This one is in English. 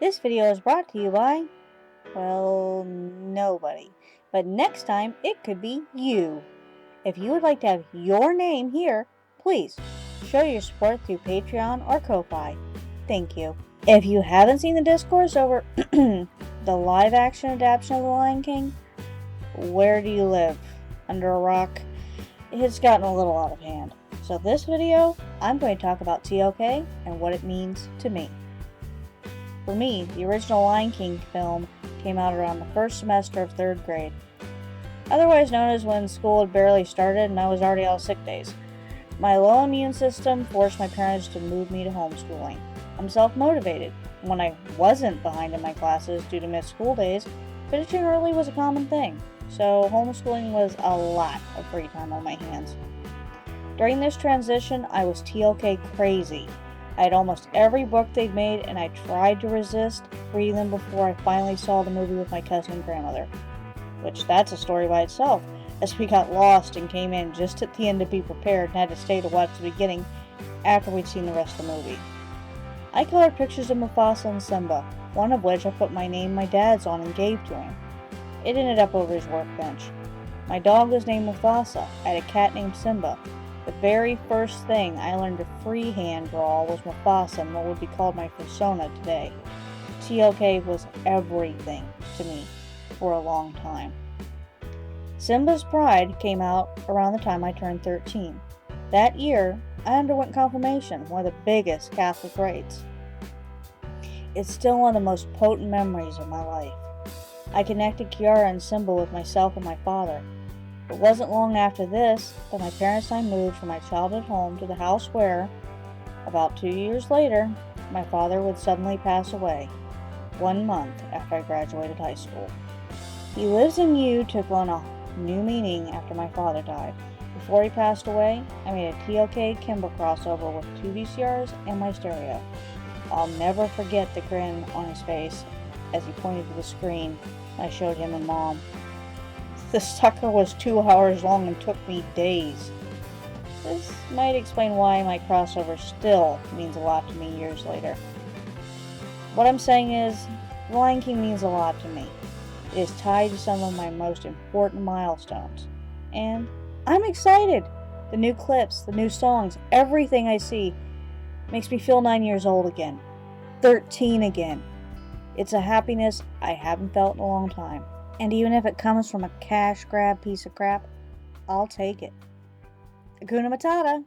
This video is brought to you by, well, nobody. But next time, it could be you. If you would like to have your name here, please show your support through Patreon or Ko-Fi. Thank you. If you haven't seen the discourse over the live-action adaptation of The Lion King, where do you live? Under a rock? It's gotten a little out of hand. So this video, I'm going to talk about TOK and what it means to me. For me, the original Lion King film came out around the first semester of 3rd grade, otherwise known as when school had barely started and I was already out of sick days. My low immune system forced my parents to move me to homeschooling. I'm self-motivated. When I wasn't behind in my classes due to missed school days, finishing early was a common thing, so homeschooling was a lot of free time on my hands. During this transition, I was TOK crazy. I had almost every book they'd made, and I tried to resist reading them before I finally saw the movie with my cousin and grandmother. Which, that's a story by itself, as we got lost and came in just at the end to be prepared and had to stay to watch the beginning after we'd seen the rest of the movie. I colored pictures of Mufasa and Simba, one of which I put my name and my dad's on and gave to him. It ended up over his workbench. My dog was named Mufasa. I had a cat named Simba. The very first thing I learned to freehand draw was Mufasa and what would be called my persona today. TOK was everything to me for a long time. Simba's Pride came out around the time I turned 13. That year, I underwent confirmation, one of the biggest Catholic rites. It's still one of the most potent memories of my life. I connected Kiara and Simba with myself and my father. It wasn't long after this that my parents and I moved from my childhood home to the house where, about 2 years later, my father would suddenly pass away, 1 month after I graduated high school. He Lives in You took on a new meaning after my father died. Before he passed away, I made a TOK Kimber crossover with 2 VCRs and my stereo. I'll never forget the grin on his face as he pointed to the screen and I showed him and Mom. The sucker was 2 hours long and took me days. This might explain why my crossover still means a lot to me years later. What I'm saying is, The Lion King means a lot to me. It is tied to some of my most important milestones. And I'm excited! The new clips, the new songs, everything I see makes me feel 9 years old again. 13 again. It's a happiness I haven't felt in a long time. And even if it comes from a cash grab piece of crap, I'll take it. Hakuna Matata!